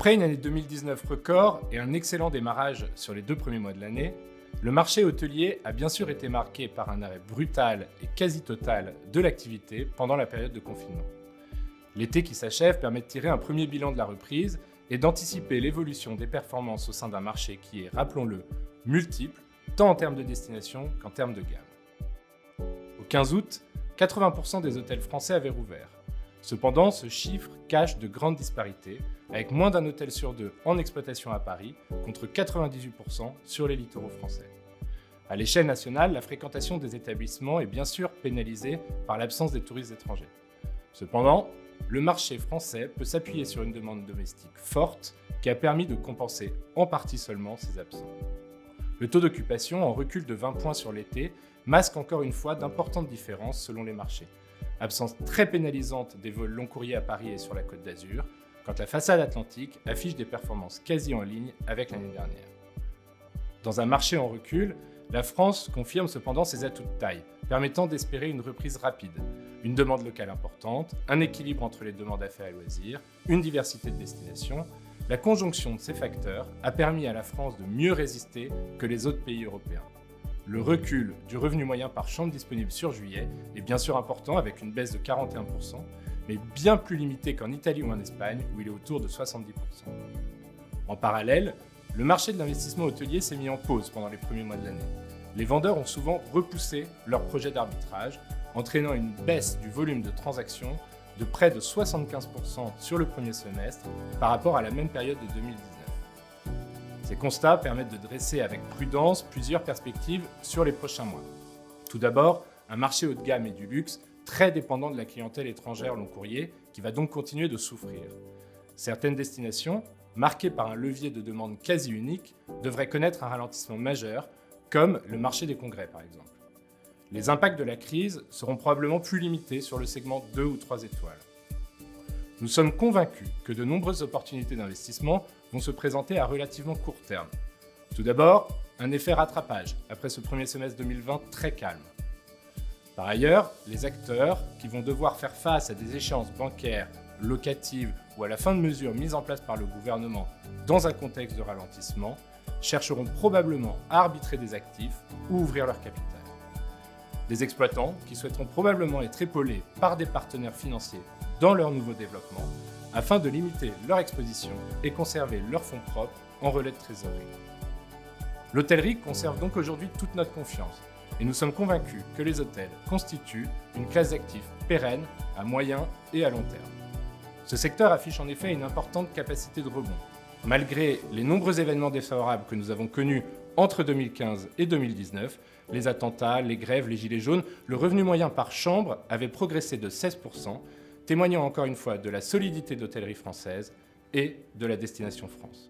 Après une année 2019 record et un excellent démarrage sur les 2 premiers mois de l'année, le marché hôtelier a bien sûr été marqué par un arrêt brutal et quasi total de l'activité pendant la période de confinement. L'été qui s'achève permet de tirer un premier bilan de la reprise et d'anticiper l'évolution des performances au sein d'un marché qui est, rappelons-le, multiple, tant en termes de destination qu'en termes de gamme. Au 15 août, 80% des hôtels français avaient rouvert. Cependant, ce chiffre cache de grandes disparités, avec moins d'un hôtel sur 2 en exploitation à Paris, contre 98% sur les littoraux français. À l'échelle nationale, la fréquentation des établissements est bien sûr pénalisée par l'absence des touristes étrangers. Cependant, le marché français peut s'appuyer sur une demande domestique forte qui a permis de compenser en partie seulement ces absents. Le taux d'occupation, en recul de 20 points sur l'été, masque encore une fois d'importantes différences selon les marchés. Absence très pénalisante des vols long courriers à Paris et sur la Côte d'Azur, quand la façade atlantique affiche des performances quasi en ligne avec l'année dernière. Dans un marché en recul, la France confirme cependant ses atouts de taille, permettant d'espérer une reprise rapide. Une demande locale importante, un équilibre entre les demandes affaires et loisirs, une diversité de destinations. La conjonction de ces facteurs a permis à la France de mieux résister que les autres pays européens. Le recul du revenu moyen par chambre disponible sur juillet est bien sûr important avec une baisse de 41%, mais bien plus limité qu'en Italie ou en Espagne où il est autour de 70%. En parallèle, le marché de l'investissement hôtelier s'est mis en pause pendant les premiers mois de l'année. Les vendeurs ont souvent repoussé leurs projets d'arbitrage, entraînant une baisse du volume de transactions de près de 75% sur le premier semestre par rapport à la même période de 2019. Ces constats permettent de dresser avec prudence plusieurs perspectives sur les prochains mois. Tout d'abord, un marché haut de gamme et du luxe très dépendant de la clientèle étrangère long courrier qui va donc continuer de souffrir. Certaines destinations, marquées par un levier de demande quasi unique, devraient connaître un ralentissement majeur, comme le marché des congrès par exemple. Les impacts de la crise seront probablement plus limités sur le segment 2 ou 3 étoiles. Nous sommes convaincus que de nombreuses opportunités d'investissement vont se présenter à relativement court terme. Tout d'abord, un effet rattrapage après ce premier semestre 2020 très calme. Par ailleurs, les acteurs qui vont devoir faire face à des échéances bancaires, locatives ou à la fin de mesures mises en place par le gouvernement dans un contexte de ralentissement chercheront probablement à arbitrer des actifs ou ouvrir leur capital. Des exploitants qui souhaiteront probablement être épaulés par des partenaires financiers dans leur nouveau développement afin de limiter leur exposition et conserver leurs fonds propres en relais de trésorerie. L'hôtellerie conserve donc aujourd'hui toute notre confiance et nous sommes convaincus que les hôtels constituent une classe d'actifs pérenne à moyen et à long terme. Ce secteur affiche en effet une importante capacité de rebond. Malgré les nombreux événements défavorables que nous avons connus entre 2015 et 2019, les attentats, les grèves, les gilets jaunes, le revenu moyen par chambre avait progressé de 16%, témoignant encore une fois de la solidité de l'hôtellerie française et de la destination France.